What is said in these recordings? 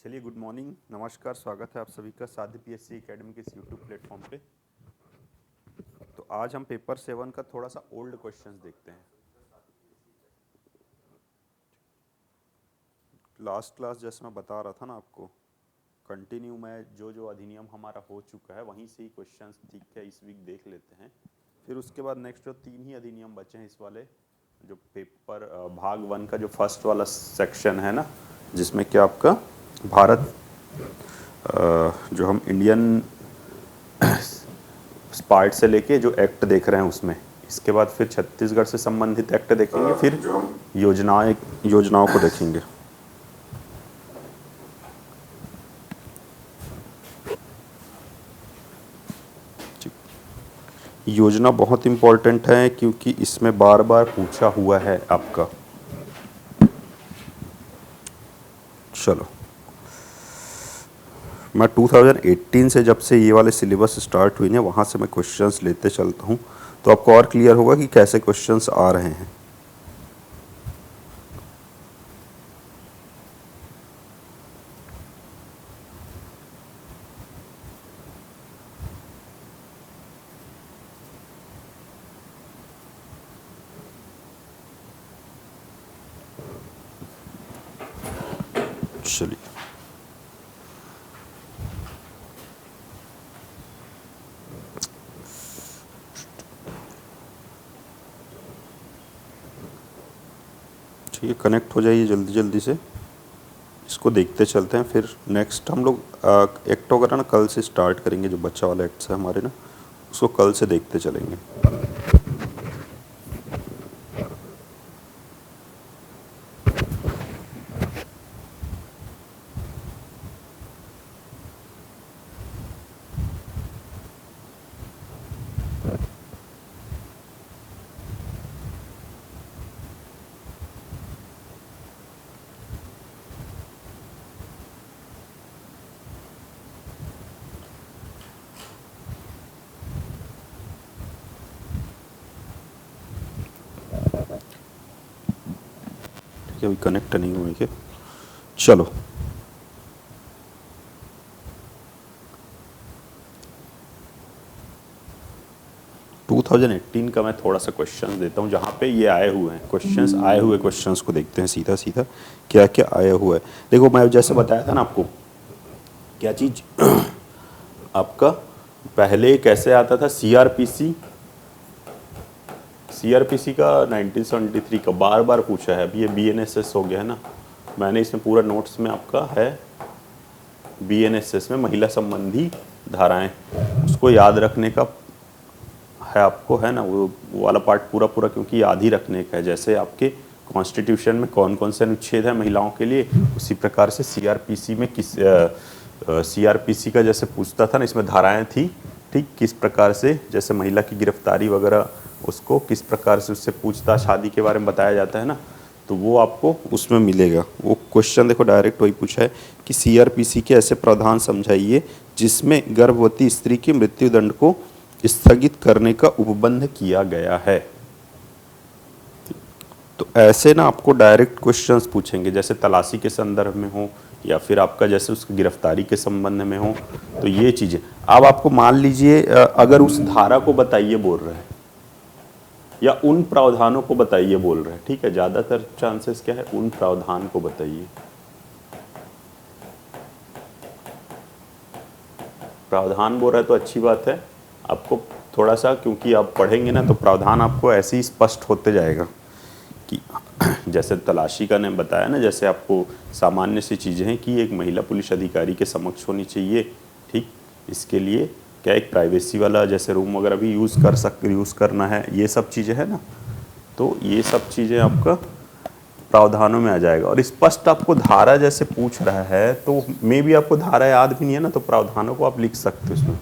चलिए, good morning, नमस्कार, स्वागत है आप सभी का साध्य पीएससी एकेडमी के इस यूट्यूब प्लेटफॉर्म पे। तो आज हम पेपर 7 का थोड़ा सा ओल्ड क्वेश्चंस देखते हैं। लास्ट क्लास जैसे मैं बता रहा था ना आपको, कंटिन्यू में जो अधिनियम हमारा हो चुका है वहीं से ही क्वेश्चंस ठीक है इस वीक देख लेते हैं। फिर उसके बाद नेक्स्ट जो 3 ही अधिनियम बचे हैं इस वाले जो पेपर भाग 1 का जो फर्स्ट वाला सेक्शन है ना, जिसमें क्या आपका भारत जो हम इंडियन पार्ट से लेके जो एक्ट देख रहे हैं उसमें, इसके बाद फिर छत्तीसगढ़ से संबंधित एक्ट देखेंगे, फिर योजनाओं को देखेंगे। योजना बहुत इम्पोर्टेंट है क्योंकि इसमें बार बार पूछा हुआ है आपका। चलो, मैं 2018 से जब से ये वाले सिलेबस स्टार्ट हुई ना, वहाँ से मैं क्वेश्चंस लेते चलता हूँ, तो आपको और क्लियर होगा कि कैसे क्वेश्चंस आ रहे हैं। चलिए, ठीक है, कनेक्ट हो जाइए जल्दी जल्दी से, इसको देखते चलते हैं। फिर नेक्स्ट हम लोग एक्ट वगैरह ना कल से स्टार्ट करेंगे, जो बच्चा वाला एक्ट्स है हमारे ना, उसको कल से देखते चलेंगे। अभी कनेक्ट नहीं हुए क्या? चलो, टू 2018 का मैं थोड़ा सा क्वेश्चन देता हूँ जहाँ पे ये आए हुए हैं क्वेश्चंस। आए हुए क्वेश्चंस को देखते हैं सीधा सीधा क्या क्या आया हुआ है। देखो, मैं जैसे बताया था ना आपको, क्या चीज़ आपका पहले कैसे आता था, सीआरपीसी का 1973 का बार बार पूछा है। अभी ये बीएनएसएस हो गया है ना, मैंने इसमें पूरा नोट्स में आपका है बीएनएसएस में महिला संबंधी धाराएं, उसको याद रखने का है आपको, है ना, वो वाला पार्ट पूरा पूरा, क्योंकि याद ही रखने का है। जैसे आपके कॉन्स्टिट्यूशन में कौन कौन से अनुच्छेद है महिलाओं के लिए, उसी प्रकार से सीआरपीसी में सीआरपीसी का जैसे पूछता था ना, इसमें धाराएं थी, ठीक, किस प्रकार से जैसे महिला की गिरफ्तारी वगैरह, उसको किस प्रकार से उससे पूछताछ शादी के बारे में बताया जाता है ना, तो वो आपको उसमें मिलेगा। वो क्वेश्चन देखो डायरेक्ट वही पूछा है कि सीआरपीसी के ऐसे प्रावधान समझाइए जिसमें गर्भवती स्त्री की मृत्यु दंड को स्थगित करने का उपबंध किया गया है। तो ऐसे ना आपको डायरेक्ट क्वेश्चंस पूछेंगे, जैसे तलाशी के संदर्भ में हो या फिर आपका जैसे उसकी गिरफ्तारी के संबंध में हो, तो ये चीजें। अब आपको मान लीजिए अगर उस धारा को बताइए बोल रहे हैं या उन प्रावधानों को बताइए बोल रहे हैं, ठीक है, ज्यादातर चांसेस क्या है, उन प्रावधान को बताइए। प्रावधान बोल रहा है तो अच्छी बात है, आपको थोड़ा सा, क्योंकि आप पढ़ेंगे ना तो प्रावधान आपको ऐसे ही स्पष्ट होते जाएगा कि जैसे तलाशी का ने बताया ना, जैसे आपको सामान्य सी चीज़ें हैं कि एक महिला पुलिस अधिकारी के समक्ष होनी चाहिए, ठीक, इसके लिए क्या एक प्राइवेसी वाला जैसे रूम वगैरह भी यूज़ करना है, ये सब चीज़ें हैं ना, तो ये सब चीज़ें आपका प्रावधानों में आ जाएगा। और स्पष्ट आपको धारा जैसे पूछ रहा है तो मे भी आपको धारा याद भी नहीं है ना, तो प्रावधानों को आप लिख सकते हो उसमें,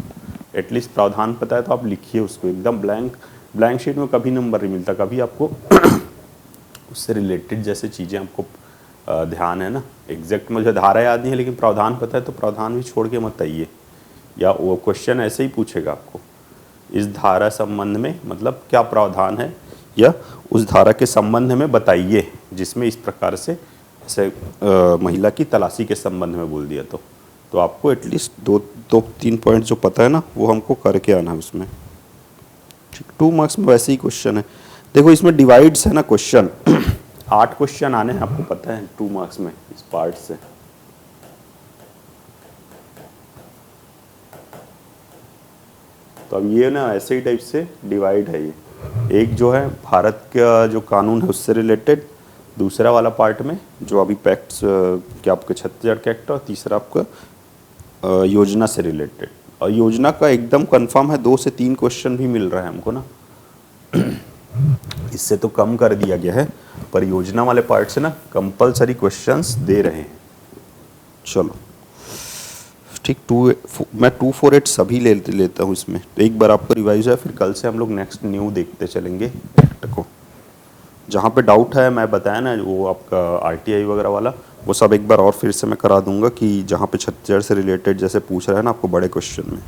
एटलीस्ट प्रावधान पता है तो आप लिखिए उसको। एकदम ब्लैंक शीट में कभी नंबर नहीं मिलता, कभी आपको उससे रिलेटेड जैसे चीज़ें आपको ध्यान है ना। एग्जैक्ट मुझे धारा याद नहीं है लेकिन प्रावधान पता है, तो प्रावधान भी छोड़ के मत आइए, या वो क्वेश्चन ऐसे ही पूछेगा आपको, इस धारा संबंध में मतलब क्या प्रावधान है, या उस धारा के संबंध में बताइए जिसमें इस प्रकार से जैसे महिला की तलाशी के संबंध में बोल दिया तो आपको एटलीस्ट दो दो तीन पॉइंट जो पता है ना वो हमको करके आना है उसमें। ठीक, 2 मार्क्स में वैसे ही क्वेश्चन है। देखो इसमें डिवाइड्स है ना क्वेश्चन 8 क्वेश्चन आने हैं, आपको पता है 2 मार्क्स में इस पार्ट से। तो अब ये ना ऐसे ही टाइप से डिवाइड है ये, एक जो है भारत का जो कानून है उससे रिलेटेड, दूसरा वाला पार्ट में जो अभी पैक्ट्स क्या आपके छत्तीसगढ़ का एक्ट, और तीसरा आपका योजना से रिलेटेड। और योजना का एकदम कंफर्म है 2 से 3 क्वेश्चन भी मिल रहा है हमको ना इससे तो कम कर दिया गया है, पर योजना वाले पार्ट से ना कंपलसरी क्वेश्चंस दे रहे हैं। चलो ठीक, मैं 248 सभी लेता हूँ इसमें, तो एक बार आपको रिवाइज है, फिर कल से हम लोग नेक्स्ट न्यू देखते चलेंगे एक्ट को। जहाँ पे डाउट है मैं बताया ना वो आपका आरटीआई वगैरह वाला, वो सब एक बार और फिर से मैं करा दूंगा कि जहाँ पे छत्तीसगढ़ से रिलेटेड जैसे पूछ रहा है ना आपको बड़े क्वेश्चन में।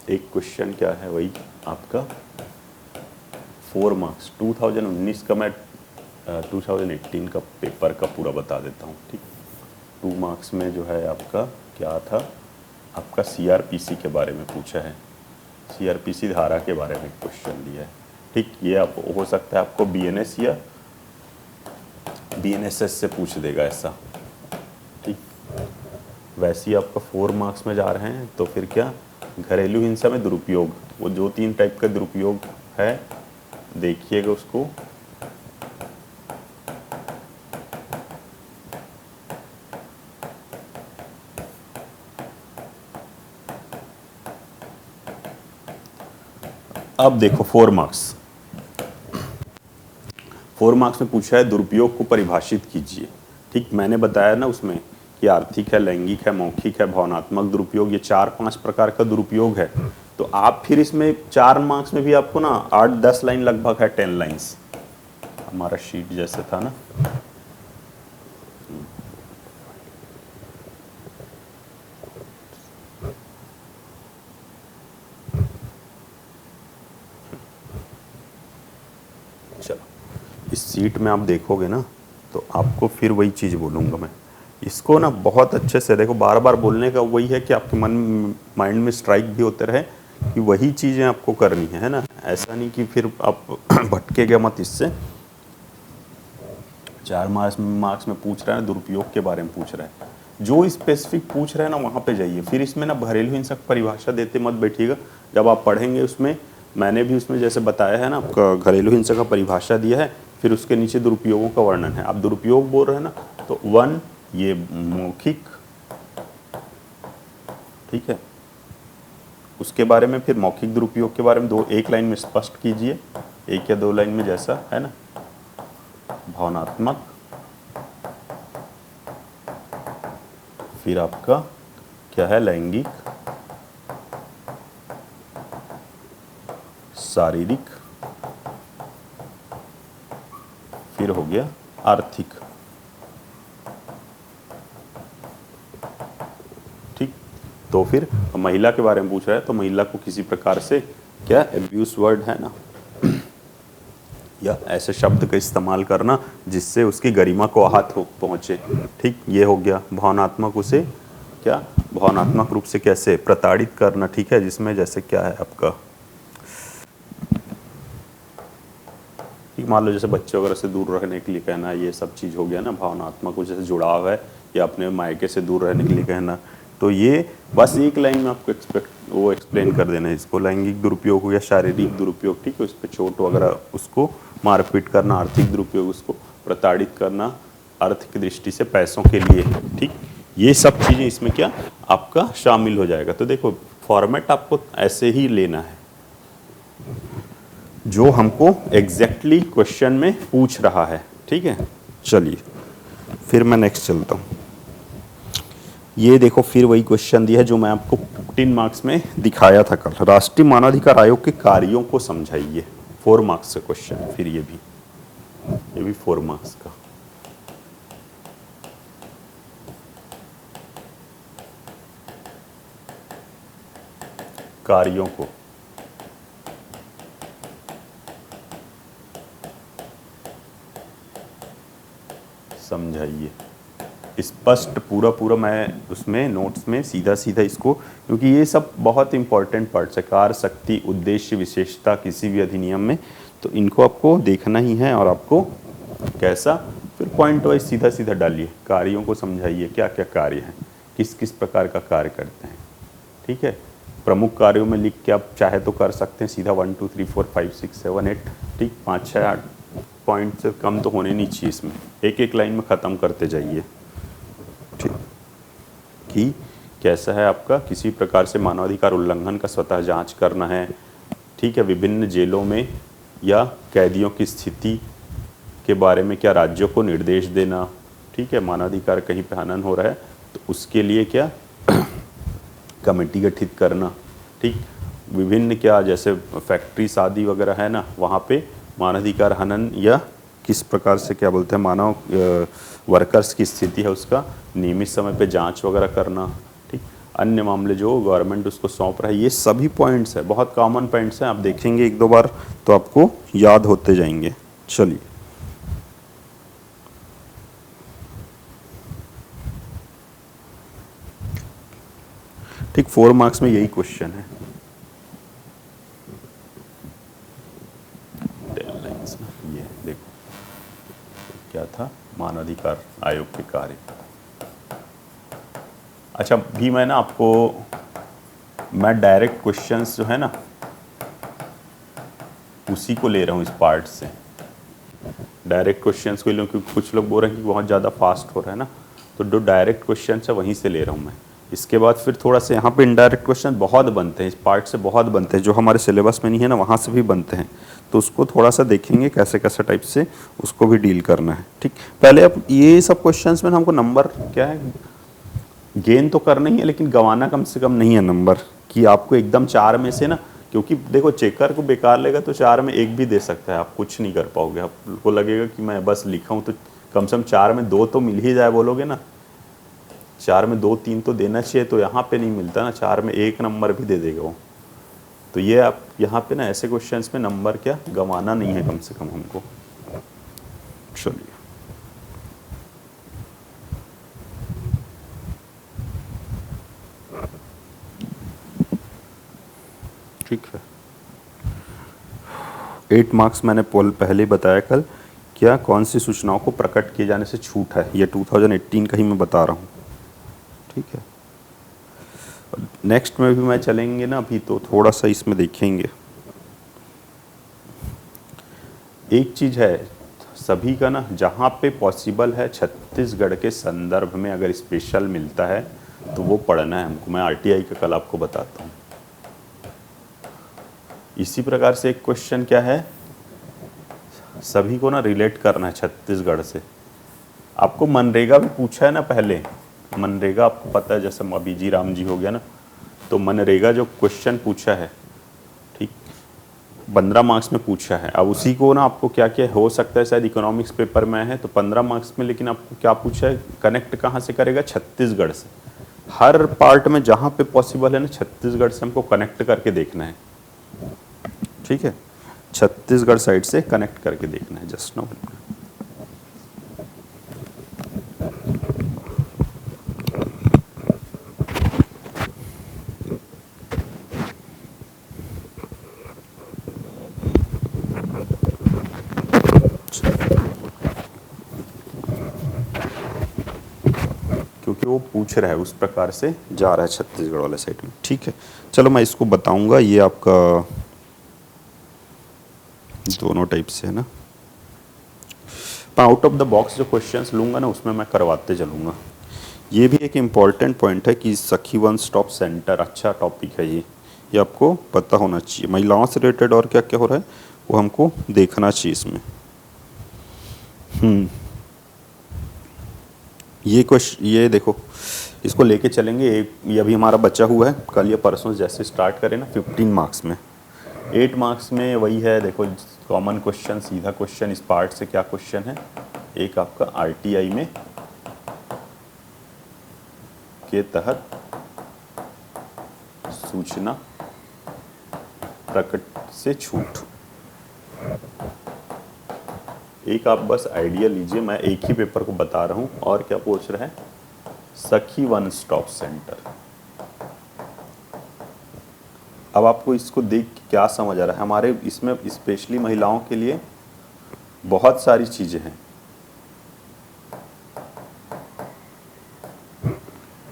एक क्वेश्चन क्या है वही आपका 4 मार्क्स 2019 का, मैं 2018 का पेपर का पूरा बता देता हूँ। ठीक, 2 मार्क्स में जो है आपका क्या था, आपका सीआरपीसी के बारे में पूछा है, सीआरपीसी धारा के बारे में क्वेश्चन दिया है। ठीक, ये आप हो सकता है आपको बीएनएस या बीएनएसएस से पूछ देगा ऐसा। ठीक, वैसे ही आपका 4 मार्क्स में जा रहे हैं तो फिर क्या, घरेलू हिंसा में दुरुपयोग, वो जो 3 टाइप का दुरुपयोग है देखिएगा उसको। अब देखो 4 मार्क्स में पूछा है दुरुपयोग को परिभाषित कीजिए। ठीक, मैंने बताया ना उसमें कि आर्थिक है, लैंगिक है, मौखिक है, भावनात्मक दुरुपयोग, ये 4-5 प्रकार का दुरुपयोग है। तो आप फिर इसमें 4 मार्क्स में भी आपको ना 8-10 लाइन लगभग है, 10 लाइन्स हमारा शीट जैसे था ना। चलो इस सीट में आप देखोगे ना तो आपको फिर वही चीज़ बोलूँगा मैं, इसको ना बहुत अच्छे से देखो, बार बार बोलने का वही है कि आपके माइंड में स्ट्राइक भी होते रहे कि वही चीज़ें आपको करनी है ना, ऐसा नहीं कि फिर आप भटकेगा मत इससे। 4 मार्क्स में पूछ रहा है दुरुपयोग के बारे में पूछ रहा है, जो स्पेसिफिक पूछ रहा है ना वहाँ पे जाइए। फिर इसमें ना घरेलू हिंसा की परिभाषा देते मत बैठिएगा, जब आप पढ़ेंगे उसमें मैंने भी उसमें जैसे बताया है ना आपका घरेलू हिंसा का परिभाषा दिया है, फिर उसके नीचे दुरुपयोगों का वर्णन है। आप दुरुपयोग बोल रहे हैं ना तो 1 ये मौखिक, ठीक है, उसके बारे में फिर मौखिक दुरुपयोग के बारे में 1 लाइन में स्पष्ट कीजिए, 1 या 2 लाइन में जैसा है ना। भावनात्मक, फिर आपका क्या है लैंगिक, शारीरिक, फिर हो गया आर्थिक। ठीक, तो फिर महिला के बारे में पूछ रहा है तो महिला को किसी प्रकार से क्या एब्यूज वर्ड है ना या ऐसे शब्द का इस्तेमाल करना जिससे उसकी गरिमा को आहत हो पहुंचे। ठीक, ये हो गया। भावनात्मक, उसे क्या भावनात्मक रूप से कैसे प्रताड़ित करना, ठीक है, जिसमें जैसे क्या है आपका, मान लो जैसे बच्चे वगैरह से दूर रहने के लिए कहना, ये सब चीज़ हो गया ना भावनात्मक, जैसे जुड़ाव है या अपने मायके से दूर रहने के लिए कहना। तो ये बस 1 लाइन में आपको एक्सप्लेन कर देना है इसको। लैंगिक दुरुपयोग हो या शारीरिक दुरुपयोग, ठीक है, उस पर चोट वगैरह, उसको मारपीट करना। आर्थिक दुरुपयोग, उसको प्रताड़ित करना अर्थ की दृष्टि से पैसों के लिए। ठीक, ये सब चीज़ें इसमें क्या आपका शामिल हो जाएगा। तो देखो फॉर्मेट आपको ऐसे ही लेना है जो हमको एग्जैक्टली क्वेश्चन में पूछ रहा है। ठीक है, चलिए फिर मैं नेक्स्ट चलता हूँ। ये देखो फिर वही क्वेश्चन दिया है जो मैं आपको 15 मार्क्स में दिखाया था कल। राष्ट्रीय मानवाधिकार आयोग के कार्यों को समझाइए। 4 मार्क्स का क्वेश्चन है, फिर ये भी 4 मार्क्स का। कार्यों को समझाइए। स्पष्ट पूरा पूरा मैं उसमें नोट्स में सीधा सीधा इसको, क्योंकि ये सब बहुत इंपॉर्टेंट पार्ट्स है, कार्य, शक्ति, उद्देश्य, विशेषता किसी भी अधिनियम में, तो इनको आपको देखना ही है। और आपको कैसा, फिर पॉइंट वाइज सीधा सीधा डालिए, कार्यों को समझाइए, क्या क्या कार्य हैं, किस किस प्रकार का कार्य करते हैं। ठीक है, प्रमुख कार्यों में लिख के आप चाहे तो कर सकते हैं सीधा 1 2 3 4 5 6 7 8, ठीक, 5 6 8 पॉइंट से कम तो होने नहीं चाहिए इसमें, एक एक लाइन में ख़त्म करते जाइए। ठीक, कि कैसा है आपका, किसी प्रकार से मानवाधिकार उल्लंघन का स्वतः जांच करना है। ठीक है, विभिन्न जेलों में या कैदियों की स्थिति के बारे में क्या राज्यों को निर्देश देना। ठीक है, मानवाधिकार कहीं पे हनन हो रहा है तो उसके लिए क्या कमेटी गठित करना। ठीक, विभिन्न क्या जैसे फैक्ट्री शादी वगैरह है ना, वहाँ पे मानवाधिकार हनन या किस प्रकार से क्या बोलते हैं मानव वर्कर्स की स्थिति है उसका नियमित समय पे जांच वगैरह करना। ठीक, अन्य मामले जो गवर्नमेंट उसको सौंप रहा है, ये सभी पॉइंट्स है, बहुत कॉमन पॉइंट्स हैं, आप देखेंगे एक दो बार तो आपको याद होते जाएंगे। चलिए, ठीक, 4 मार्क्स में यही क्वेश्चन है। ये देखो क्या था, मानवाधिकार आयोग के कार्य। अच्छा, भी मैं ना आपको मैं डायरेक्ट क्वेश्चंस जो है ना उसी को ले रहा हूँ, इस पार्ट से डायरेक्ट क्वेश्चंस को ले लूँ, क्योंकि कुछ लोग बोल रहे हैं कि बहुत ज़्यादा फास्ट हो रहा है ना, तो जो डायरेक्ट क्वेश्चन है वहीं से ले रहा हूँ मैं। इसके बाद फिर थोड़ा सा यहाँ पे इनडायरेक्ट क्वेश्चन बहुत बनते हैं, इस पार्ट से बहुत बनते हैं, जो हमारे सिलेबस में नहीं है ना वहाँ से भी बनते हैं, तो उसको थोड़ा सा देखेंगे कैसे कैसे टाइप से उसको भी डील करना है। ठीक, पहले अब ये सब क्वेश्चंस में हमको नंबर क्या है गेन तो करना ही है, लेकिन गंवाना कम से कम नहीं है नंबर, कि आपको एकदम 4 में से ना, क्योंकि देखो चेकर को बेकार लेगा तो 4 में 1 भी दे सकता है, आप कुछ नहीं कर पाओगे, आपको लगेगा कि मैं बस लिखा हूँ, तो कम से कम 4 में 2 तो मिल ही जाए बोलोगे ना, 4 में 2 3 तो देना चाहिए, तो यहाँ पे नहीं मिलता ना, 4 में 1 नंबर भी दे देगा वो। तो ये आप यहाँ पे ना ऐसे क्वेश्चंस में नंबर क्या गंवाना नहीं है कम से कम हमको। चलिए, ठीक है, 8 मार्क्स मैंने पोल पहले ही बताया कल, क्या कौन सी सूचनाओं को प्रकट किए जाने से छूट है, ये 2018 का ही मैं बता रहा हूँ। ठीक है, नेक्स्ट में भी मैं चलेंगे ना अभी, तो थोड़ा सा इसमें देखेंगे। एक चीज़ है सभी का ना, जहाँ पे पॉसिबल है छत्तीसगढ़ के संदर्भ में अगर स्पेशल मिलता है तो वो पढ़ना है हमको, मैं आरटीआई का कल आपको बताता हूँ। इसी प्रकार से एक क्वेश्चन क्या है, सभी को ना रिलेट करना है छत्तीसगढ़ से। आपको मनरेगा भी पूछा है ना पहले, मनरेगा आपको पता है, जैसे अभी जी राम जी हो गया ना, तो मनरेगा जो क्वेश्चन पूछा है, ठीक, 15 मार्क्स में पूछा है। अब उसी को ना आपको क्या क्या हो सकता है, शायद इकोनॉमिक्स पेपर में है तो 15 मार्क्स में, लेकिन आपको क्या पूछा है, कनेक्ट कहाँ से करेगा, छत्तीसगढ़ से। हर पार्ट में जहाँ पे पॉसिबल है ना छत्तीसगढ़ से हमको कनेक्ट करके देखना है। ठीक है, छत्तीसगढ़ साइड से कनेक्ट करके देखना है, जस्ट नो। क्योंकि वो पूछ रहा है उस प्रकार से जा रहा है छत्तीसगढ़ वाले साइड में। ठीक है, चलो मैं इसको बताऊंगा, ये आपका दोनों टाइप से है ना, आउट ऑफ द बॉक्स जो क्वेश्चंस लूंगा ना उसमें मैं करवाते चलूंगा। ये भी एक इम्पॉर्टेंट पॉइंट है कि सखी वन स्टॉप सेंटर अच्छा टॉपिक है, ये आपको पता होना चाहिए। महिलाओं से रिलेटेड और क्या क्या हो रहा है वो हमको देखना चाहिए इसमें। ये क्वेश्चन, ये देखो इसको लेके चलेंगे, ये अभी हमारा बचा हुआ है, कल या परसों जैसे स्टार्ट करें ना 15 मार्क्स में। 8 मार्क्स में वही है, देखो कॉमन क्वेश्चन, सीधा क्वेश्चन इस पार्ट से क्या क्वेश्चन है, एक आपका आरटीआई में के तहत सूचना प्रकट से छूट। एक आप बस आइडिया लीजिए, मैं एक ही पेपर को बता रहा हूं। और क्या पूछ रहा है? सखी वन स्टॉप सेंटर। अब आपको इसको देख के क्या समझ आ रहा है? हमारे इसमें स्पेशली महिलाओं के लिए बहुत सारी चीजें हैं,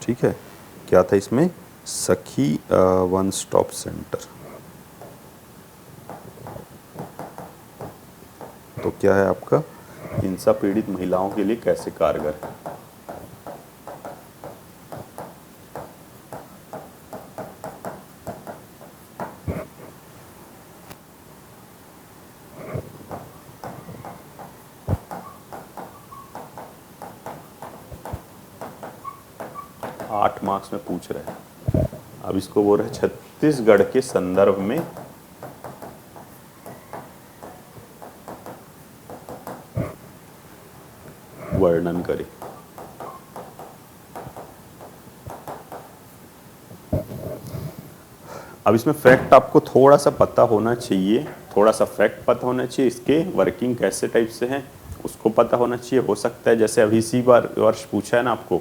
ठीक है। क्या था इसमें? सखी वन स्टॉप सेंटर। तो क्या है आपका? हिंसा पीड़ित महिलाओं के लिए कैसे कारगर है। आठ मार्क्स में पूछ रहे हैं। अब इसको बोल रहे हैं छत्तीसगढ़ के संदर्भ में वर्णन करें। अब इसमें फैक्ट आपको थोड़ा सा पता होना चाहिए, थोड़ा सा फैक्ट पता होना चाहिए, इसके वर्किंग कैसे टाइप से हैं उसको पता होना चाहिए। हो सकता है जैसे अभी इसी बार वर्ष पूछा है ना आपको,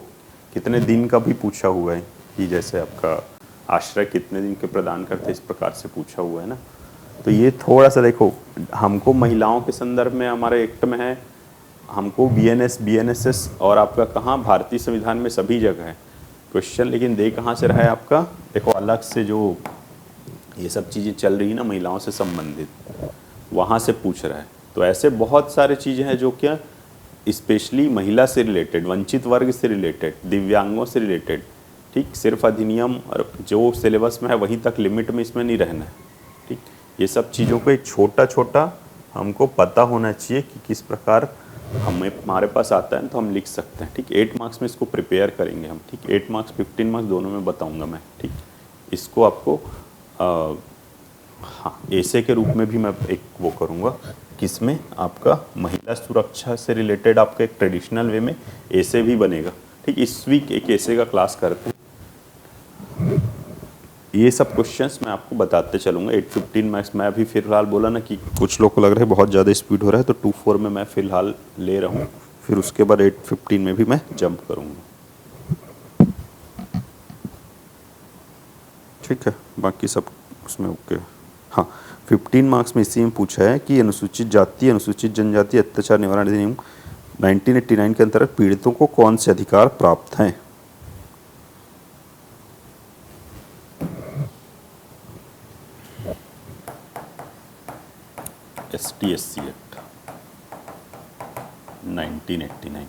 कितने दिन का भी पूछा हुआ है कि जैसे आपका आश्रय कितने दिन के प्रदान करते, इस प्रकार से पूछा हुआ है ना। तो ये थोड़ा सा देखो, हमको महिलाओं के संदर्भ में हमारे एक्ट में है, हमको बीएनएस बीएनएसएस और आपका कहाँ भारतीय संविधान में सभी जगह है क्वेश्चन। लेकिन दे कहाँ से रहा है आपका? देखो अलग से जो ये सब चीज़ें चल रही है ना महिलाओं से संबंधित, वहाँ से पूछ रहा है। तो ऐसे बहुत सारे चीज़ें हैं जो क्या स्पेशली महिला से रिलेटेड, वंचित वर्ग से रिलेटेड, दिव्यांगों से रिलेटेड, ठीक। सिर्फ अधिनियम और जो सिलेबस में है वहीं तक लिमिट में इसमें नहीं रहना है, ठीक। ये सब चीज़ों को एक छोटा छोटा हमको पता होना चाहिए कि किस प्रकार हमारे पास आता है तो हम लिख सकते हैं, ठीक। 8 मार्क्स में इसको प्रिपेयर करेंगे हम, ठीक। 8 मार्क्स 15 मार्क्स दोनों में बताऊंगा मैं, ठीक। इसको आपको हाँ ऐसे के रूप में भी मैं एक वो करूँगा, किसमें आपका महिला सुरक्षा से रिलेटेड आपका एक ट्रेडिशनल वे में ऐसे भी बनेगा, ठीक। इस वीक एक ऐसे का क्लास करते हैं। ये सब क्वेश्चंस मैं आपको बताते चलूँगा। 8-15 मार्क्स मैं अभी फिलहाल बोला ना कि कुछ लोग को लग रहा है बहुत ज़्यादा स्पीड हो रहा है, तो 2-4 में मैं फ़िलहाल ले रहा हूँ, फिर उसके बाद 8-15 में भी मैं जंप करूँगा, ठीक है। बाकी सब उसमें ओके। हाँ 15 मार्क्स में इसी में पूछा है कि अनुसूचित जाति अनुसूचित जनजाति अत्याचार निवारण अधिनियम 1989 के अंतर्गत पीड़ितों को कौन से अधिकार प्राप्त हैं। ST/SC एक्ट 1989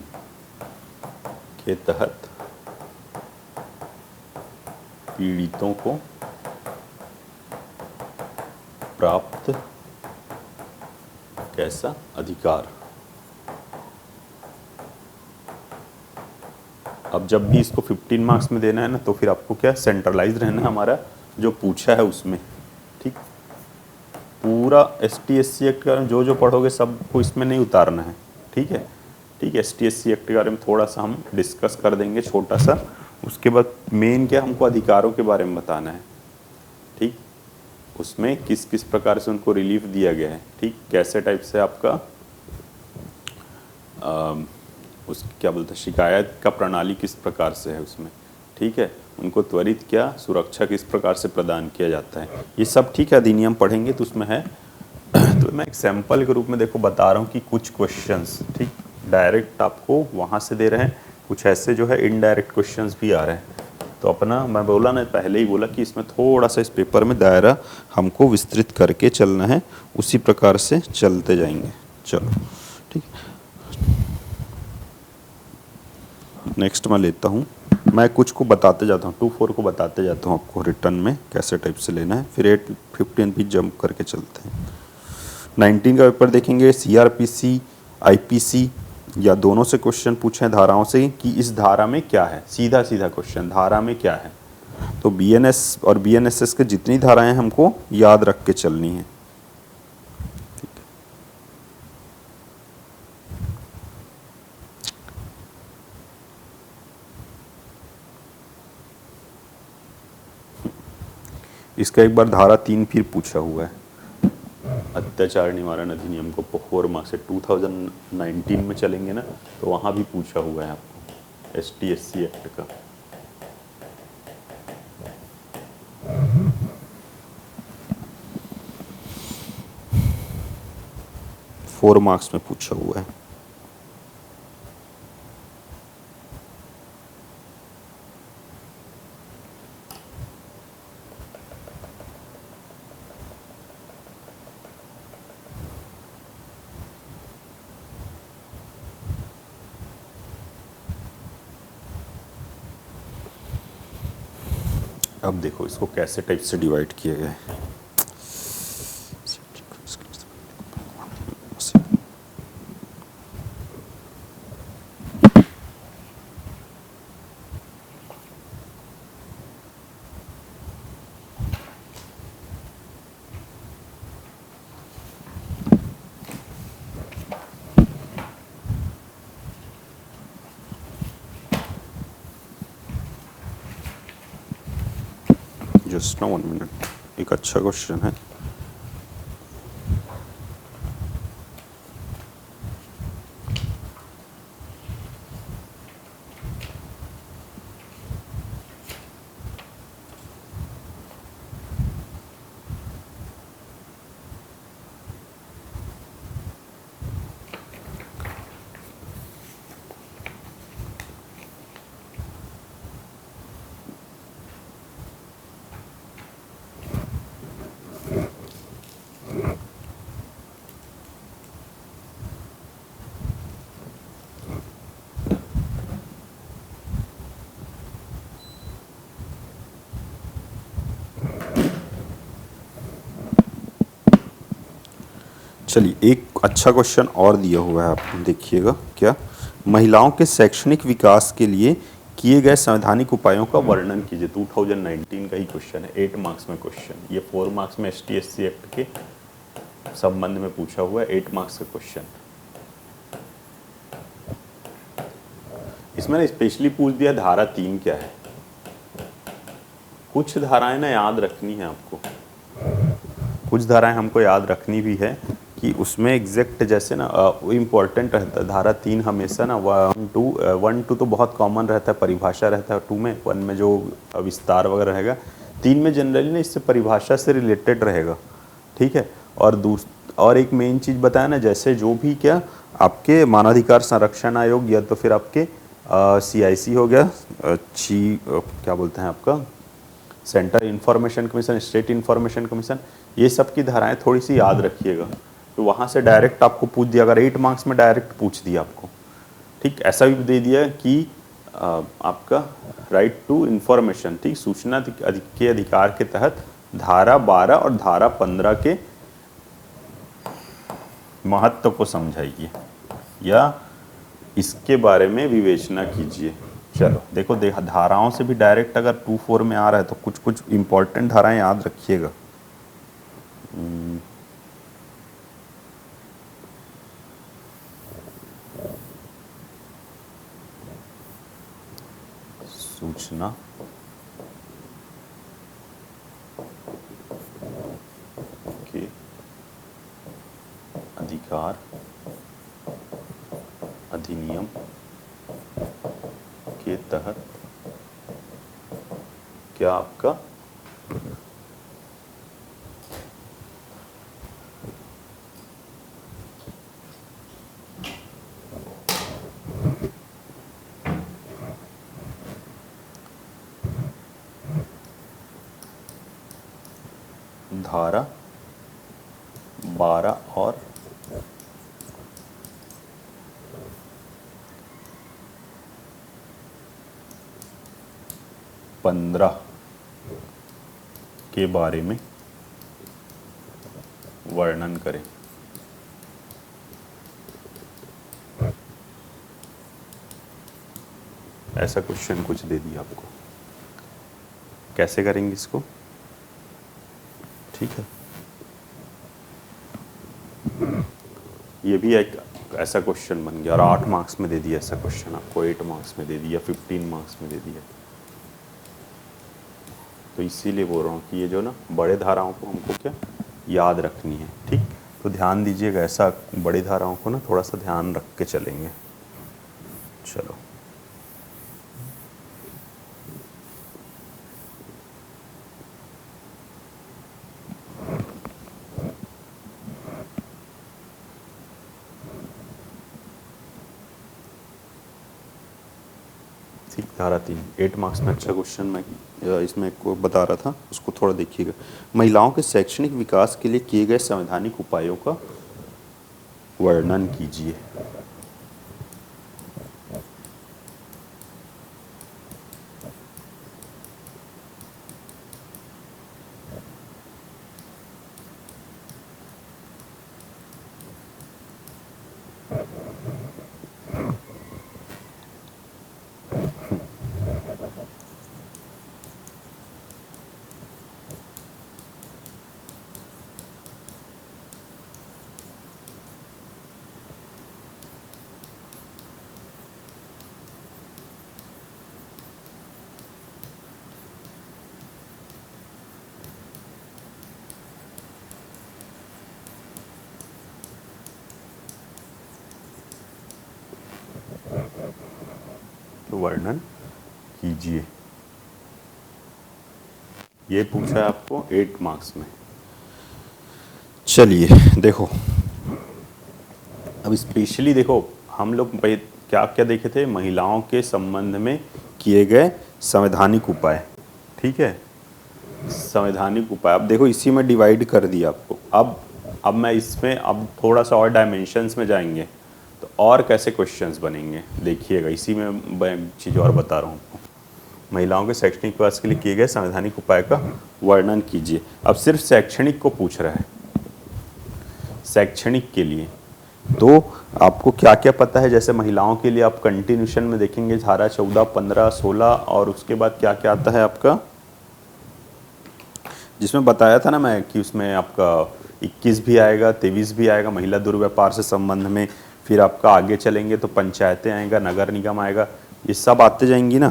के तहत पीड़ितों को प्राप्त कैसा अधिकार। अब जब भी इसको 15 मार्क्स में देना है ना, तो फिर आपको क्या सेंट्रलाइज रहना है हमारा जो पूछा है उसमें, ठीक। पूरा ST/SC एक्ट का जो जो पढ़ोगे सबको इसमें नहीं उतारना है, ठीक है, ठीक है। ST/SC एक्ट के बारे में थोड़ा सा हम डिस्कस कर देंगे छोटा सा, उसके बाद मेन क्या हमको अधिकारों के बारे में बताना है, ठीक। उसमें किस किस प्रकार से उनको रिलीफ दिया गया है, ठीक। कैसे टाइप से आपका उस क्या बोलते हैं शिकायत का प्रणाली किस प्रकार से है उसमें, ठीक है। उनको त्वरित क्या सुरक्षा किस प्रकार से प्रदान किया जाता है, ये सब ठीक है। अधिनियम पढ़ेंगे तो उसमें है। तो मैं एक सैंपल के रूप में देखो बता रहा हूँ कि कुछ क्वेश्चंस, ठीक, डायरेक्ट आपको वहाँ से दे रहे हैं, कुछ ऐसे जो है इनडायरेक्ट क्वेश्चंस भी आ रहे हैं। तो अपना मैं बोला ना, पहले ही बोला कि इसमें थोड़ा सा इस पेपर में दायरा हमको विस्तृत करके चलना है, उसी प्रकार से चलते जाएंगे। चलो ठीक, नेक्स्ट मैं लेता हूँ। मैं कुछ को बताते जाता हूँ, 2-4 को बताते जाता हूँ आपको रिटर्न में कैसे टाइप से लेना है, फिर 8-15 भी जंप करके चलते हैं। 19 का पेपर देखेंगे, CRPC IPC या दोनों से क्वेश्चन पूछे धाराओं से कि इस धारा में क्या है, सीधा सीधा क्वेश्चन धारा में क्या है। तो BNS और BNSS के जितनी धाराएं हमको याद रख के चलनी है। इसका एक बार धारा 3 फिर पूछा हुआ है, अत्याचार निवारण अधिनियम को 4 मार्क्स से 2019 में चलेंगे ना, तो वहाँ भी पूछा हुआ है आपको ST/SC एक्ट का। फोर मार्क्स में पूछा हुआ है। अब देखो इसको कैसे टाइप से डिवाइड किया गया है। जस्ट ना 1 मिनट, एक अच्छा क्वेश्चन है। चलिए एक अच्छा क्वेश्चन और दिया हुआ है, आप देखिएगा। क्या, महिलाओं के शैक्षणिक विकास के लिए किए गए संवैधानिक उपायों का वर्णन कीजिए। 2019 का ही क्वेश्चन है, 8 मार्क्स में क्वेश्चन। ये 4 मार्क्स में ST/SC एक्ट के संबंध में पूछा हुआ है, 8 मार्क्स का क्वेश्चन। इसमें स्पेशली पूछ दिया धारा 3 क्या है। कुछ धाराएं ना याद रखनी है आपको, कुछ धाराएं हमको याद रखनी भी है कि उसमें एग्जैक्ट जैसे ना वो इम्पोर्टेंट रहता है। धारा 3 हमेशा ना 1 2 तो बहुत कॉमन रहता है, परिभाषा रहता है 2 में, 1 में जो विस्तार वगैरह रहेगा, 3 में जनरली ना इससे परिभाषा से रिलेटेड रहेगा, ठीक है। और एक मेन चीज़ बताया ना, जैसे जो भी क्या आपके मानवाधिकार संरक्षण आयोग या तो फिर आपके CIC हो गया, क्या बोलते हैं आपका centre information commission, state information commission, ये सब की धाराएं थोड़ी सी याद रखिएगा। तो वहाँ से डायरेक्ट आपको पूछ दिया, अगर 8 मार्क्स में डायरेक्ट पूछ दिया आपको, ठीक। ऐसा भी दे दिया कि आपका राइट टू इंफॉर्मेशन, ठीक, सूचना के अधिकार के तहत धारा 12 और धारा 15 के महत्व को समझाइए या इसके बारे में विवेचना कीजिए। चलो देखो, धाराओं से भी डायरेक्ट अगर 2-4 में आ रहा है तो कुछ कुछ इंपॉर्टेंट धाराएं याद रखिएगा। सूचना के अधिकार अधिनियम के तहत क्या आपका धारा 12 और 15 के बारे में वर्णन करें। ऐसा क्वेश्चन कुछ दे दिया आपको, कैसे करेंगे इसको, ठीक है। ये भी एक ऐसा क्वेश्चन बन गया और 8 मार्क्स में दे दिया ऐसा क्वेश्चन आपको, 8 मार्क्स में दे दिया, 15 मार्क्स में दे दिया। तो इसीलिए बोल रहा हूँ कि ये जो ना बड़े धाराओं को हमको क्या याद रखनी है, ठीक। तो ध्यान दीजिएगा, ऐसा बड़ी धाराओं को ना थोड़ा सा ध्यान रख के चलेंगे। चलो ठीक, धारा 3 8 मार्क्स में अच्छा क्वेश्चन मैं इसमें को बता रहा था, उसको थोड़ा देखिएगा। महिलाओं के शैक्षणिक विकास के लिए किए गए संवैधानिक उपायों का वर्णन कीजिए। तो वर्णन कीजिए, ये पूछा है आपको 8 मार्क्स में। चलिए देखो, अब स्पेशली देखो हम लोग क्या क्या देखे थे, महिलाओं के संबंध में किए गए संवैधानिक उपाय, ठीक है। संवैधानिक उपाय अब देखो इसी में डिवाइड कर दिया आपको। अब मैं इसमें अब थोड़ा सा और डायमेंशंस में जाएंगे तो और कैसे क्वेश्चंस बनेंगे देखिएगा, इसी में चीज़ और बता रहा हूँ आपको। महिलाओं के शैक्षणिक विकास के लिए किए गए संवैधानिक उपाय का वर्णन कीजिए। अब सिर्फ शैक्षणिक को पूछ रहा है, शैक्षणिक के लिए तो आपको क्या क्या पता है। जैसे महिलाओं के लिए आप कंटिन्यूशन में देखेंगे धारा 14, 15, 16 और उसके बाद क्या क्या आता है आपका, जिसमें बताया था ना मैं कि उसमें आपका 21 भी आएगा, 23 भी आएगा महिला दुर्व्यापार से संबंध में। फिर आपका आगे चलेंगे तो पंचायतें आएगा, नगर निगम आएगा, ये सब आते जाएंगी ना।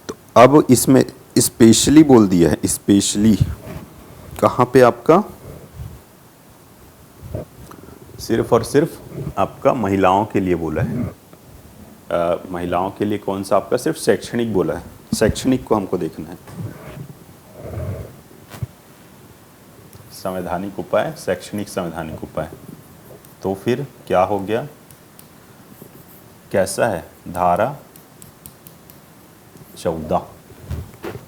तो अब इसमें स्पेशली बोल दिया है, स्पेशली कहाँ पे आपका सिर्फ और सिर्फ आपका महिलाओं के लिए बोला है। महिलाओं के लिए कौन सा आपका सिर्फ शैक्षणिक बोला है, शैक्षणिक को हमको देखना है। संवैधानिक उपाय, शैक्षणिक संवैधानिक उपाय, तो फिर क्या हो गया, कैसा है धारा 14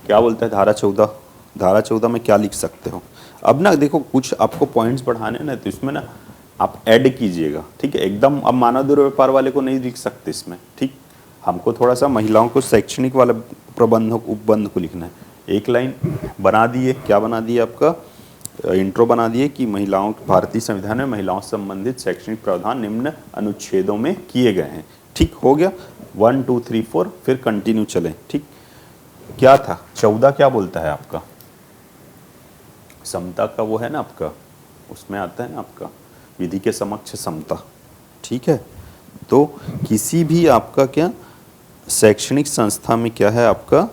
क्या बोलता है। धारा 14, धारा 14 में क्या लिख सकते हो। अब ना देखो कुछ आपको पॉइंट्स बढ़ाने ना, तो इसमें ना आप ऐड कीजिएगा, ठीक है। एकदम अब मानव दुर्व्यापार वाले को नहीं लिख सकते इसमें, ठीक। हमको थोड़ा सा महिलाओं को शैक्षणिक वाला प्रबंध उपबंध को लिखना है। एक लाइन बना दिए, क्या बना दिए आपका इंट्रो बना दिए कि महिलाओं भारतीय संविधान में महिलाओं से संबंधित शैक्षणिक प्रावधान निम्न अनुच्छेदों में किए गए हैं, ठीक हो गया। 1 2 3 4 फिर कंटिन्यू चलें, ठीक। क्या था 14 क्या बोलता है आपका, समता का वो है ना आपका, उसमें आता है ना आपका विधि के समक्ष समता, ठीक है। तो किसी भी आपका क्या शैक्षणिक संस्था में क्या है आपका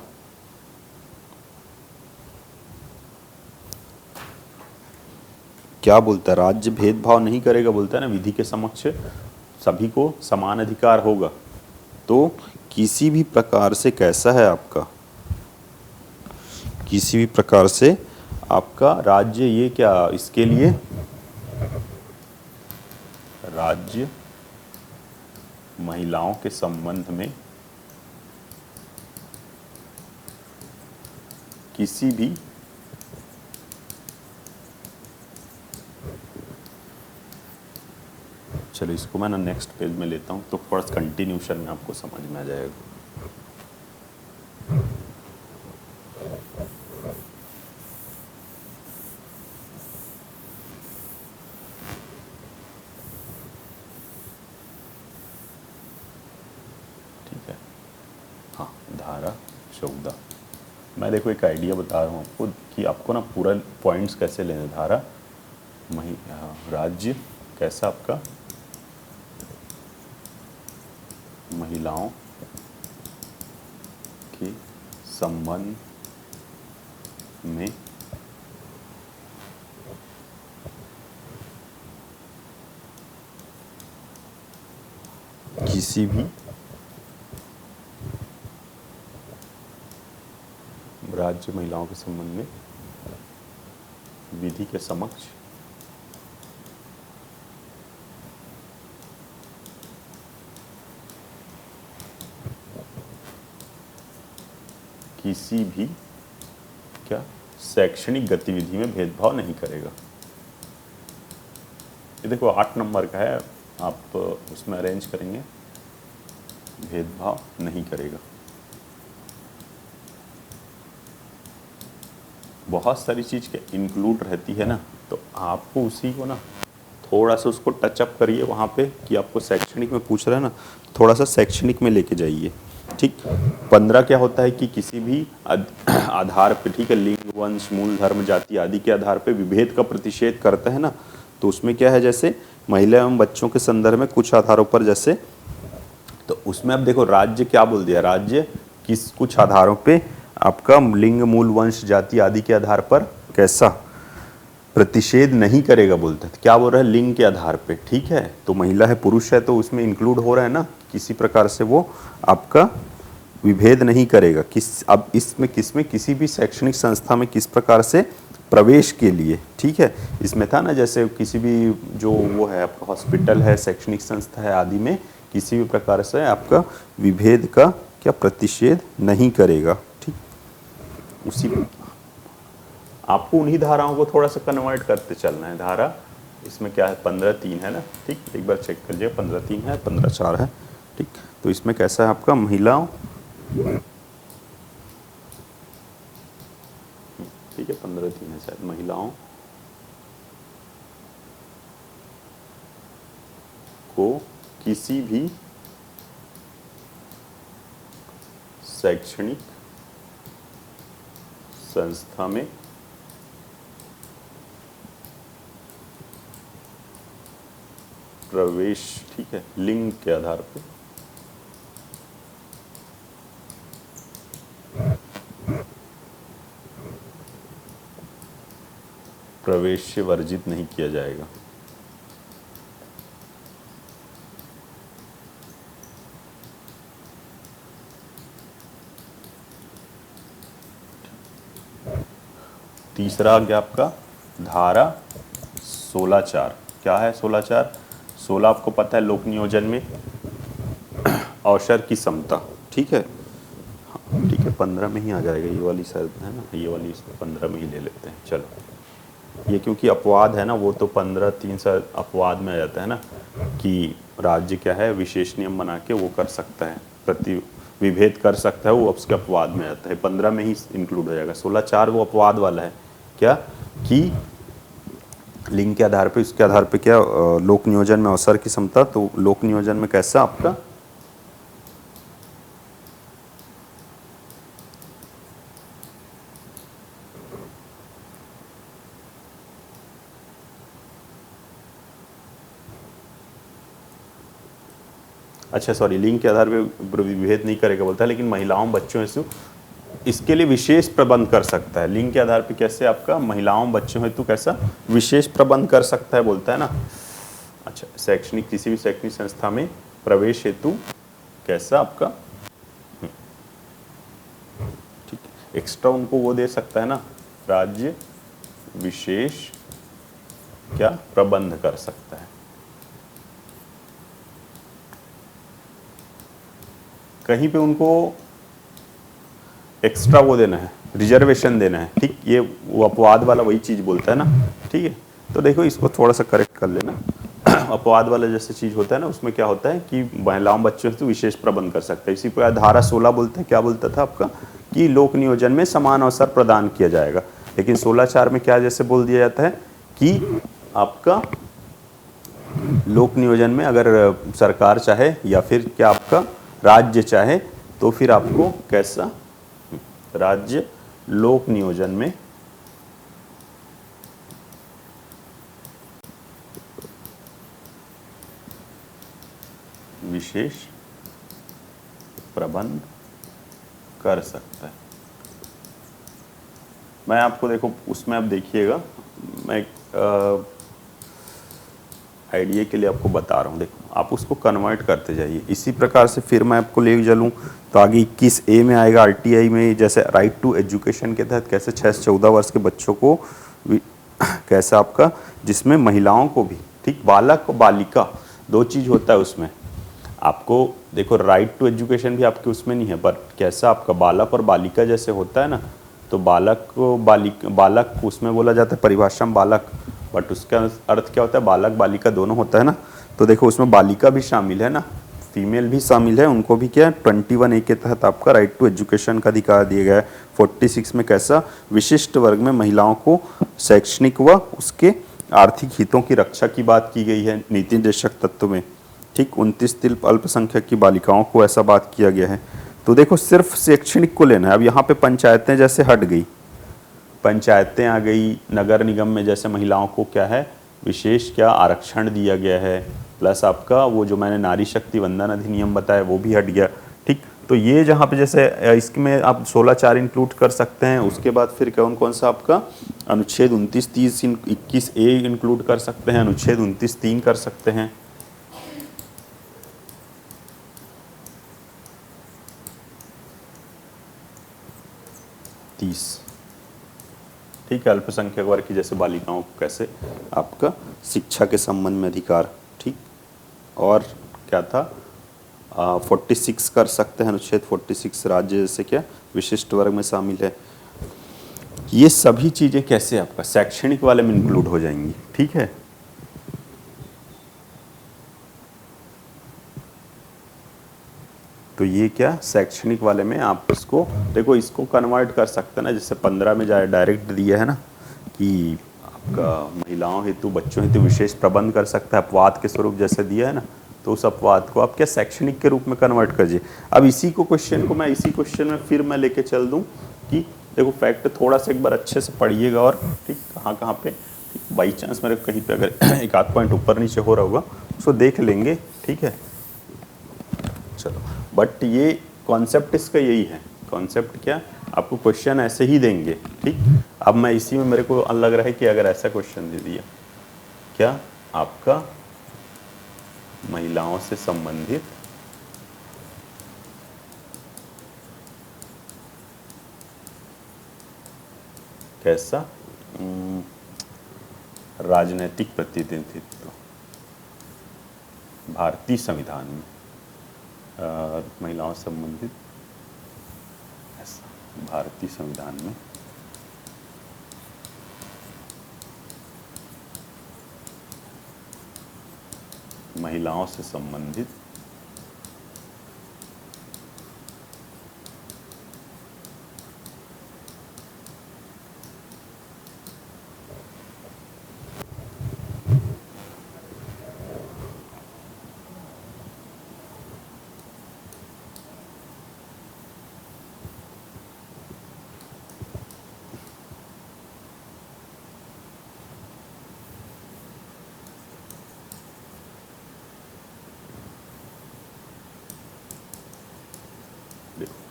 क्या बोलता है, राज्य भेदभाव नहीं करेगा बोलता है ना, विधि के समक्ष सभी को समान अधिकार होगा। तो किसी भी प्रकार से कैसा है आपका, किसी भी प्रकार से आपका राज्य ये क्या इसके लिए राज्य महिलाओं के संबंध में किसी भी चलो इसको मैं ना नेक्स्ट पेज में लेता हूँ तो फर्स्ट कंटिन्यूशन में आपको समझ में आ जाएगा। ठीक है, हाँ धारा 14 मैं देखो एक आइडिया बता रहा हूँ आपको कि आपको ना पूरा पॉइंट्स कैसे लेने। धारा राज्य कैसा आपका महिलाओं संबंध में किसी भी राज्य महिलाओं के संबंध में विधि के समक्ष किसी भी क्या शैक्षणिक गतिविधि में भेदभाव नहीं करेगा। ये देखो 8 नंबर का है, आप उसमें अरेंज करेंगे, भेदभाव नहीं करेगा। बहुत सारी चीज़ के इंक्लूड रहती है ना, तो आपको उसी को ना थोड़ा सा उसको टचअप करिए वहाँ पे कि आपको शैक्षणिक में पूछ रहा है ना, थोड़ा सा शैक्षणिक में लेके जाइए। ठीक, 15 क्या होता है कि किसी भी आधार पे, ठीक है, लिंग, वंश, मूल, धर्म, जाति आदि के आधार पे विभेद का प्रतिषेध करता है ना, तो उसमें क्या है, जैसे महिला एवं बच्चों के संदर्भ में कुछ आधारों पर, जैसे तो उसमें अब देखो राज्य क्या बोल दिया, राज्य किस कुछ आधारों पे आपका लिंग, मूल, वंश, जाति आदि के आधार पर कैसा प्रतिषेध नहीं करेगा बोलता है। क्या बोल रहा है, लिंग के आधार पे, ठीक है, तो महिला है पुरुष है तो उसमें इंक्लूड हो रहा है ना, किसी प्रकार से वो आपका विभेद नहीं करेगा। अब इसमें किसमें किसी भी शैक्षणिक संस्था में किस प्रकार से प्रवेश के लिए, ठीक है, इसमें था ना जैसे किसी भी जो वो है आपका हॉस्पिटल है, शैक्षणिक संस्था है आदि में किसी भी प्रकार से आपका विभेद का क्या प्रतिषेध नहीं करेगा। ठीक, उसी आपको उन्हीं धाराओं को थोड़ा सा कन्वर्ट करते चलना है। धारा इसमें क्या है, 15(3) है ना, ठीक, एक बार चेक कर लीजिए, 15(3) है, 15(4) है, ठीक, तो इसमें कैसा है आपका महिलाओं, ठीक है, 15(3) है शायद, महिलाओं को किसी भी शैक्षणिक संस्था में प्रवेश, ठीक है, लिंग के आधार पे प्रवेश से वर्जित नहीं किया जाएगा। तीसरा आ गया आपका धारा 16(4). क्या है 16(4)? 16 आपको पता है लोक नियोजन में अवसर की समता, ठीक है, हाँ, ठीक है, 15 में ही आ जाएगा, ये वाली शायद है ना, ये वाली 15 में ही ले लेते हैं। चलो, ये क्योंकि अपवाद है ना, वो तो 15(3) से अपवाद में आ जाता है ना कि राज्य क्या है विशेष नियम बना के वो कर सकता है, प्रति विभेद कर सकता है, वो उसके अपवाद में आता है, 15 में ही इंक्लूड हो जाएगा। 16(4) वो अपवाद वाला है, क्या कि लिंग के आधार पे, उसके आधार पे क्या लोक नियोजन में अवसर की समता, तो लोक नियोजन में कैसा आपका अच्छा सॉरी, लिंग के आधार पे विभेद नहीं करेगा बोलता है, लेकिन महिलाओं बच्चों हेतु इसके लिए विशेष प्रबंध कर सकता है। लिंग के आधार पे कैसे आपका महिलाओं बच्चों हेतु कैसा विशेष प्रबंध कर सकता है बोलता है ना। अच्छा, शैक्षणिक किसी भी शैक्षणिक संस्था में प्रवेश हेतु कैसा आपका, ठीक, एक्स्ट्रा उनको वो दे सकता है ना, राज्य विशेष क्या प्रबंध कर सकता है। कहीं पे उनको एक्स्ट्रा वो देना है, रिजर्वेशन देना है, ठीक, ये वो अपवाद वाला वही चीज़ बोलता है ना, ठीक है, तो देखो इसको थोड़ा सा करेक्ट कर लेना। अपवाद वाला जैसे चीज़ होता है ना, उसमें क्या होता है कि महिलाओं बच्चों से तो विशेष प्रबंध कर सकता है। इसी प्रकार धारा 16 बोलते हैं, क्या बोलता था आपका कि लोक नियोजन में समान अवसर प्रदान किया जाएगा, लेकिन 16(4) में क्या जैसे बोल दिया जाता है कि आपका लोक नियोजन में अगर सरकार चाहे या फिर क्या आपका राज्य चाहे तो फिर आपको कैसा राज्य लोक नियोजन में विशेष प्रबंध कर सकता है। मैं आपको देखो उसमें आप देखिएगा, मैं आइडिया के लिए आपको बता रहा हूँ। देखो आप उसको कन्वर्ट करते जाइए इसी प्रकार से, फिर मैं आपको ले चलूँ तो आगे 21A में आएगा आरटीआई में, जैसे राइट टू एजुकेशन के तहत कैसे 6 से 14 वर्ष के बच्चों को कैसे आपका, जिसमें महिलाओं को भी, ठीक, बालक और बालिका दो चीज़ होता है उसमें आपको। देखो राइट टू एजुकेशन भी आपके उसमें नहीं है, पर कैसा आपका बालक और बालिका जैसे होता है ना, तो बालक को बालक उसमें बोला जाता है परिभाषा में बालक, बट उसका अर्थ क्या होता है, बालक बालिका दोनों होता है ना। तो देखो उसमें बालिका भी शामिल है ना, फीमेल भी शामिल है, उनको भी क्या 21A के तहत आपका राइट टू एजुकेशन का अधिकार दिया गया है। 46 में कैसा, विशिष्ट वर्ग में महिलाओं को शैक्षणिक व उसके आर्थिक हितों की रक्षा की बात की गई है नीति निर्देशक तत्व में, ठीक। 29 तिल अल्पसंख्यक की बालिकाओं को ऐसा बात किया गया है। तो देखो सिर्फ शैक्षणिक को लेना है। अब यहाँ पे पंचायतें जैसे हट गई, पंचायतें आ गई, नगर निगम में जैसे महिलाओं को क्या है विशेष क्या आरक्षण दिया गया है, प्लस आपका वो जो मैंने नारी शक्ति वंदन अधिनियम बताया वो भी हट गया, ठीक। तो ये जहाँ पे जैसे इसमें आप 16(4) इंक्लूड कर सकते हैं। उसके बाद फिर कौन कौन सा आपका अनुच्छेद 29, 30, 21A इंक्लूड कर सकते हैं, अनुच्छेद 29, 3 कर सकते हैं। ठीक है, अल्पसंख्यक वर्ग की जैसे बालिकाओं को कैसे आपका शिक्षा के संबंध में अधिकार, ठीक। और क्या था 46 कर सकते हैं, अनुच्छेद 46 राज्य जैसे क्या विशिष्ट वर्ग में शामिल है। ये सभी चीजें कैसे आपका शैक्षणिक वाले में इंक्लूड हो जाएंगी, ठीक है। तो ये क्या शैक्षणिक वाले में आप इसको देखो, इसको कन्वर्ट कर सकते हैं ना, जैसे 15 में जाए डायरेक्ट दिया है ना कि आपका महिलाओं हेतु बच्चों हेतु विशेष प्रबंध कर सकता है, अपवाद के स्वरूप जैसे दिया है ना, तो उस अपवाद को आप क्या शैक्षणिक के रूप में कन्वर्ट करिए। अब इसी को क्वेश्चन को मैं इसी क्वेश्चन में फिर मैं लेके चल दूँ कि देखो फैक्ट थोड़ा सा एक बार अच्छे से पढ़िएगा, और ठीक कहाँ पे, ठीक बाई चांस मेरे कहीं पे अगर एक आध पॉइंट ऊपर नीचे हो रहा होगा उसको देख लेंगे, ठीक है। चलो, बट ये कॉन्सेप्ट इसका यही है, कॉन्सेप्ट क्या आपको क्वेश्चन ऐसे ही देंगे, ठीक। अब मैं इसी में मेरे को लग रहा है कि अगर ऐसा क्वेश्चन दे दिया क्या आपका महिलाओं से संबंधित कैसा राजनैतिक प्रतिनिधित्व भारतीय संविधान में, महिलाओं से संबंधित ऐसा भारतीय संविधान में महिलाओं से संबंधित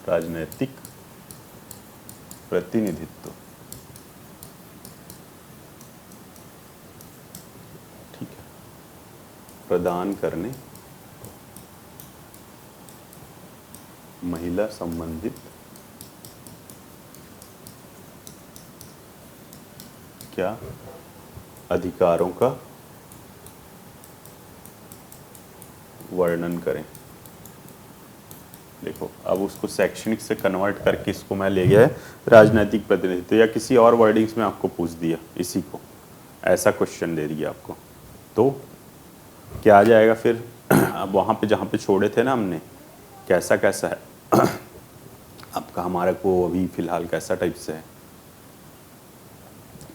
राजनैतिक प्रतिनिधित्व, ठीक है, प्रदान करने महिला संबंधित क्या अधिकारों का वर्णन करें। देखो अब उसको शैक्षणिक से कन्वर्ट करके इसको मैं ले गया है राजनैतिक प्रतिनिधित्व, या किसी और वर्डिंग्स में आपको पूछ दिया इसी को, ऐसा क्वेश्चन दे दिया आपको, तो क्या आ जाएगा फिर। अब वहाँ पे जहाँ पे छोड़े थे ना हमने, कैसा कैसा है आपका, हमारे को अभी फिलहाल कैसा टाइप से है,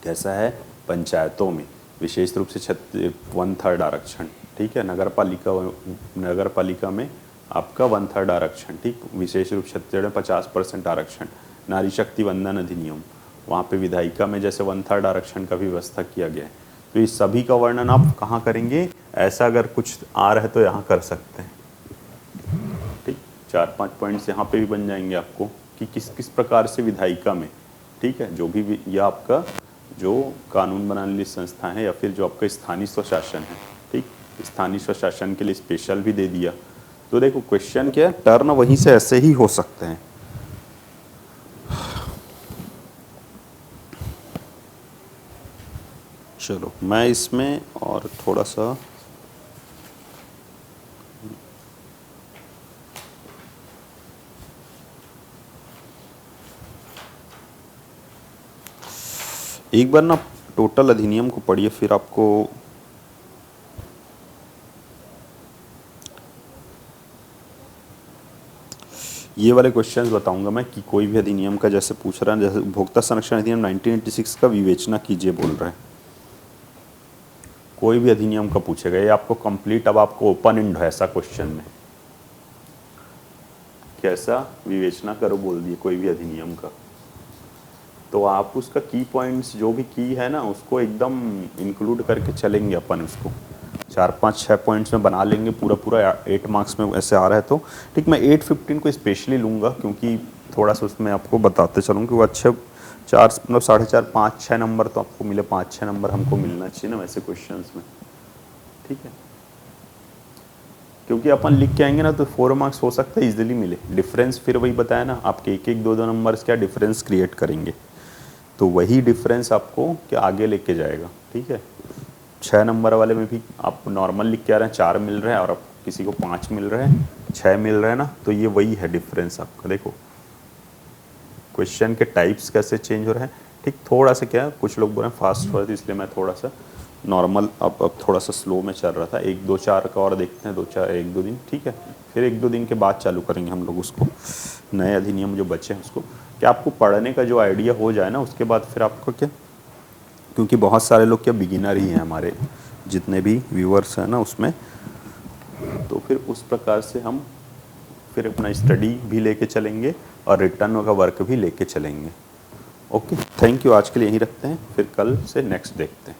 कैसा है पंचायतों में विशेष रूप से 1/3 आरक्षण, ठीक है। नगर पालिका में आपका 1/3 आरक्षण, ठीक। विशेष रूप छत्तीसगढ़ में 50% आरक्षण, नारी शक्ति वंदन अधिनियम, वहाँ पे विधायिका में जैसे 1/3 आरक्षण का भी व्यवस्था किया गया है। तो इस सभी का वर्णन आप कहाँ करेंगे, ऐसा अगर कुछ आ रहा है तो यहाँ कर सकते हैं, ठीक। 4-5 पॉइंट्स यहाँ पे भी बन जाएंगे आपको कि किस किस प्रकार से विधायिका में ठीक है, जो भी यह आपका जो कानून बनाने वाली संस्था है या फिर जो आपका स्थानीय स्वशासन है, ठीक, स्थानीय स्वशासन के लिए स्पेशल भी दे दिया। तो देखो क्वेश्चन क्या है, टर्न वहीं से ऐसे ही हो सकते हैं। चलो मैं इसमें और थोड़ा सा एक बार ना टोटल अधिनियम को पढ़िए, फिर आपको ये वाले क्वेश्चंस बताऊंगा मैं कि कोई भी अधिनियम का जैसे पूछ रहा है, जैसे उपभोक्ता संरक्षण अधिनियम 1986 का विवेचना कीजिए बोल रहे हैं, कोई भी अधिनियम का पूछेगा ये आपको कंप्लीट, अब आपको ओपन एंड है ऐसा क्वेश्चन में, कैसा विवेचना करो बोल दिए कोई भी अधिनियम का, तो आप उसका की पॉइंट्स जो भी की है ना उसको एकदम इंक्लूड करके चलेंगे अपन, उसको 4-5-6 पॉइंट्स में बना लेंगे, पूरा पूरा 8 मार्क्स में ऐसे आ रहा है तो ठीक। मैं 8-15 को स्पेशली लूँगा क्योंकि थोड़ा सा उसमें आपको बताते चलूँ कि वो अच्छे 4 मतलब 4.5 5-6 नंबर तो आपको मिले, 5-6 नंबर हमको मिलना चाहिए ना वैसे क्वेश्चंस में, ठीक है, क्योंकि अपन लिख के आएंगे ना तो 4 मार्क्स हो सकता है इजीली मिले। डिफरेंस फिर वही बताया ना, आपके 1-1 2-2 नंबर्स क्या डिफरेंस क्रिएट करेंगे, तो वही डिफरेंस आपको क्या आगे लेके जाएगा, ठीक है। 6 नंबर वाले में भी आप नॉर्मल लिख के आ रहे हैं, 4 मिल रहे हैं और आप किसी को 5 मिल रहे हैं, 6 मिल रहे हैं ना, तो ये वही है डिफरेंस आपका। देखो क्वेश्चन के टाइप्स कैसे चेंज हो रहे हैं, ठीक। थोड़ा सा क्या है, कुछ लोग बोल रहे हैं फास्ट हो रहा था इसलिए मैं थोड़ा सा नॉर्मल अब थोड़ा सा स्लो में चल रहा था। 1-2-4 का और देखते हैं, 1-2 दिन, ठीक है, फिर 1-2 दिन के बाद चालू करेंगे हम लोग उसको, नए अधिनियम जो बचे हैं उसको, क्या आपको पढ़ने का जो आइडिया हो जाए ना उसके बाद फिर आपको क्या, क्योंकि बहुत सारे लोग क्या बिगिनर ही हैं हमारे जितने भी व्यूअर्स हैं ना उसमें, तो फिर उस प्रकार से हम फिर अपना स्टडी भी लेके चलेंगे और रिटर्न का वर्क भी लेके चलेंगे। ओके, थैंक यू, आज के लिए यहीं रखते हैं, फिर कल से नेक्स्ट देखते हैं।